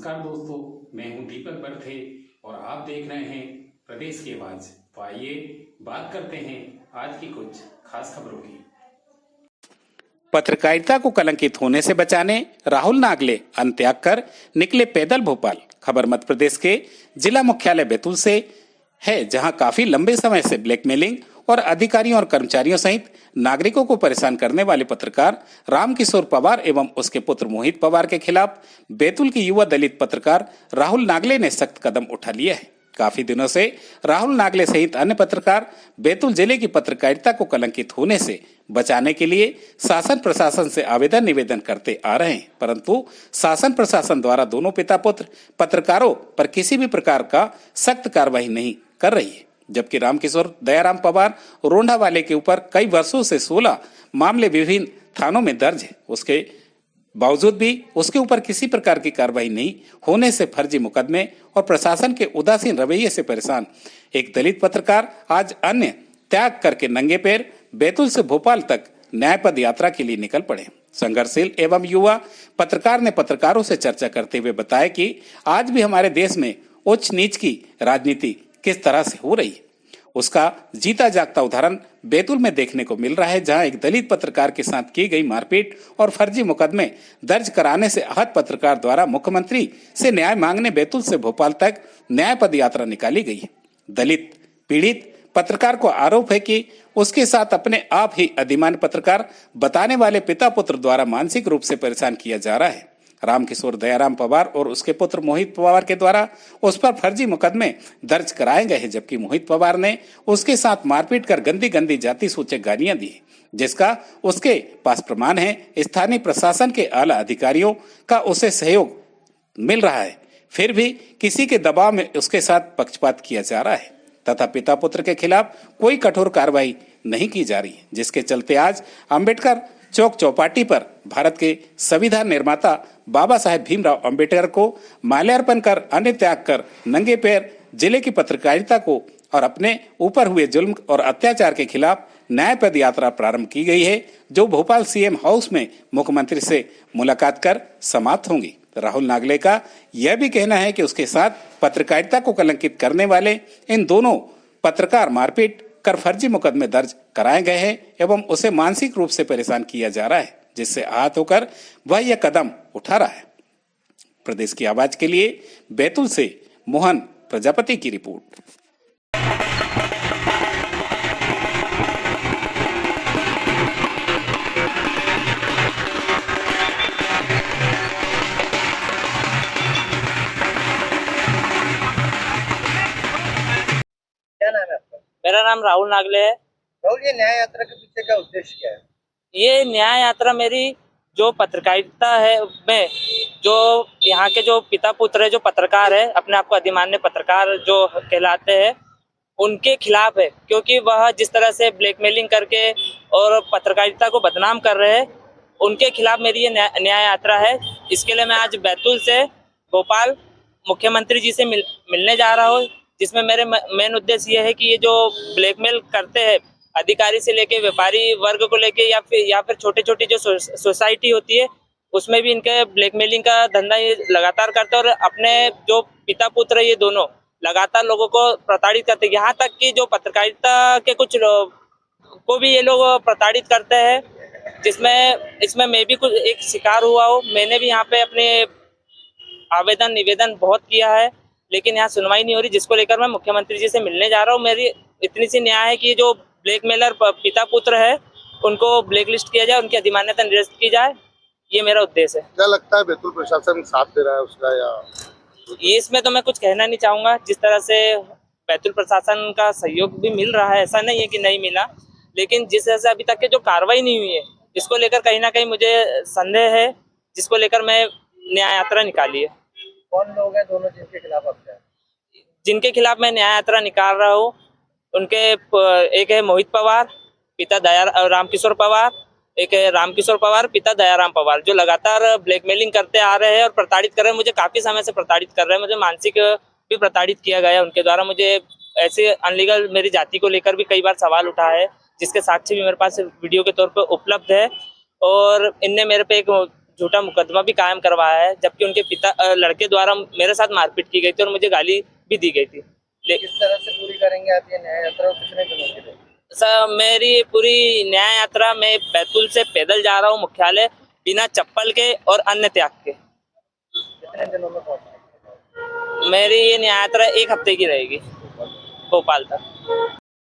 नमस्कार दोस्तों, मैं हूं दीपक बर्थे और आप देख रहे हैं प्रदेश की आवाज। तो आइए बात करते हैं आज की कुछ खास खबरों की। पत्रकारिता को कलंकित होने से बचाने राहुल नागले अन्न त्याग कर निकले पैदल भोपाल। खबर मध्य प्रदेश के जिला मुख्यालय बैतूल से है, जहां काफी लंबे समय से ब्लैकमेलिंग और अधिकारियों और कर्मचारियों सहित नागरिकों को परेशान करने वाले पत्रकार रामकिशोर पवार एवं उसके पुत्र मोहित पवार के खिलाफ बैतूल के युवा दलित पत्रकार राहुल नागले ने सख्त कदम उठा लिया है। काफी दिनों से राहुल नागले सहित अन्य पत्रकार बैतूल जिले की पत्रकारिता को कलंकित होने से बचाने के लिए शासन प्रशासन से आवेदन निवेदन करते आ रहे हैं, परंतु शासन प्रशासन द्वारा दोनों पिता पुत्र पत्रकारों पर किसी भी प्रकार का सख्त कार्रवाई नहीं कर रही है। जबकि रामकिशोर दयाराम पवार रोंडा वाले के ऊपर कई वर्षों से 16 मामले विभिन्न थानों में दर्ज है, उसके बावजूद भी उसके ऊपर किसी प्रकार की कार्रवाई नहीं होने से फर्जी मुकदमे और प्रशासन के उदासीन रवैये से परेशान एक दलित पत्रकार आज अन्य त्याग करके नंगे पैर बैतूल से भोपाल तक न्याय पद यात्रा के लिए निकल पड़े। संघर्षशील एवं युवा पत्रकार ने पत्रकारों से चर्चा करते हुए बताया कि आज भी हमारे देश में उच्च नीच की राजनीति किस तरह से हो रही है, उसका जीता जागता उदाहरण बैतूल में देखने को मिल रहा है, जहां एक दलित पत्रकार के साथ की गई मारपीट और फर्जी मुकदमे दर्ज कराने से आहत पत्रकार द्वारा मुख्यमंत्री से न्याय मांगने बैतूल से भोपाल तक न्याय पद यात्रा निकाली गई है। दलित पीड़ित पत्रकार को आरोप है कि उसके साथ अपने आप ही अधिमान्य पत्रकार बताने वाले पिता पुत्र द्वारा मानसिक रूप से परेशान किया जा रहा है। रामकिशोर दयाराम पवार और उसके पुत्र मोहित पवार के द्वारा उस पर फर्जी मुकदमे दर्ज कराए गए हैं, जबकि मोहित पवार ने उसके साथ मारपीट कर गंदी गंदी जाति सूचक गालियां दी, जिसका उसके पास प्रमाण है। स्थानीय प्रशासन के आला अधिकारियों का उसे सहयोग मिल रहा है, फिर भी किसी के दबाव में उसके साथ पक्षपात किया जा रहा है तथा पिता पुत्र के खिलाफ कोई कठोर कार्रवाई नहीं की जा रही है, जिसके चलते आज अंबेडकर चौक चौपाटी पर भारत के संविधान निर्माता बाबा साहेब भीमराव अंबेडकर को माल्यार्पण कर अन्य त्याग कर नंगे पैर जिले की पत्रकारिता को और अपने ऊपर हुए जुल्म और अत्याचार के खिलाफ न्याय पद यात्रा प्रारंभ की गई है, जो भोपाल सीएम हाउस में मुख्यमंत्री से मुलाकात कर समाप्त होंगी। राहुल नागले का यह भी कहना है कि उसके साथ पत्रकारिता को कलंकित करने वाले इन दोनों पत्रकार मारपीट कर फर्जी मुकदमे दर्ज कराए गए हैं एवं उसे मानसिक रूप से परेशान किया जा रहा है, जिससे आहत होकर वह यह कदम उठा रहा है। प्रदेश की आवाज के लिए बैतूल से मोहन प्रजापति की रिपोर्ट। क्या नाम है आपका? मेरा नाम राहुल नागले है। राहुल, ये न्याय यात्रा के पीछे का उद्देश्य क्या है? ये न्याय यात्रा मेरी जो पत्रकारिता है में जो यहाँ के जो पिता पुत्र है, जो पत्रकार है, अपने आप को अधिमान्य पत्रकार जो कहलाते हैं, उनके खिलाफ है। क्योंकि वह जिस तरह से ब्लैकमेलिंग करके और पत्रकारिता को बदनाम कर रहे हैं, उनके खिलाफ मेरी ये न्याय यात्रा है। इसके लिए मैं आज बैतूल से भोपाल मुख्यमंत्री जी से मिलने जा रहा हूँ, जिसमें मेरे मेन उद्देश्य ये है कि ये जो ब्लैकमेल करते हैं अधिकारी से लेके व्यापारी वर्ग को लेके या फिर छोटे छोटे जो सोसाइटी होती है, उसमें भी इनके ब्लैकमेलिंग का धंधा ये लगातार करते हैं और अपने जो पिता पुत्र ये दोनों लगातार लोगों को प्रताड़ित करते हैं। यहाँ तक कि जो पत्रकारिता के कुछ को भी ये लोग प्रताड़ित करते हैं, जिसमें इसमें मैं भी कुछ एक शिकार हुआ हूँ। मैंने भी यहाँ पे अपने आवेदन निवेदन बहुत किया है, लेकिन यहाँ सुनवाई नहीं हो रही, जिसको लेकर मैं मुख्यमंत्री जी से मिलने जा रहा हूँ। मेरी इतनी सी न्याय है कि जो ब्लैकमेलर पिता पुत्र है उनको ब्लैकलिस्ट किया जाए, उनकी अधिमान्यता निरस्त की जाए, ये मेरा उद्देश्य है। क्या लगता है बैतूल प्रशासन साथ दे रहा है उसका, या इसमें तो मैं कुछ कहना नहीं चाहूँगा। जिस तरह से बैतूल प्रशासन का सहयोग भी मिल रहा है, ऐसा नहीं है कि नहीं मिला, लेकिन जिस तरह से अभी तक के जो कार्रवाई नहीं हुई है, इसको लेकर कहीं ना कहीं मुझे संदेह है, जिसको लेकर मैं न्याय यात्रा निकाली है। कौन लोग हैं दोनों जिनके खिलाफ मैं न्याय यात्रा निकाल रहा हूँ, उनके एक है मोहित पवार पिता रामकिशोर पवार, एक है रामकिशोर पवार पिता दयाराम पवार, जो लगातार ब्लैकमेलिंग करते आ रहे हैं और प्रताड़ित कर रहे हैं। मुझे काफी समय से प्रताड़ित कर रहे हैं, मुझे मानसिक भी प्रताड़ित किया गया उनके द्वारा। मुझे ऐसे अनलीगल मेरी जाति को लेकर भी कई बार सवाल उठा है, जिसके साक्षी भी मेरे पास वीडियो के तौर पर उपलब्ध है। और इनने मेरे पे एक झूठा मुकदमा भी कायम करवाया है, जबकि उनके लड़के द्वारा मेरे साथ मारपीट की गई थी और मुझे गाली भी दी गई थी। किस तरह से पूरी करेंगे आप ये न्याय यात्रा और कितने दिनों के लिए? सर मेरी पूरी न्याय यात्रा मैं बैतूल से पैदल जा रहा हूँ मुख्यालय, बिना चप्पल के और अन्य त्याग के। कितने दिनों में पहुंचेंगे? मेरी ये न्याय यात्रा 1 हफ्ते की रहेगी, भोपाल तक।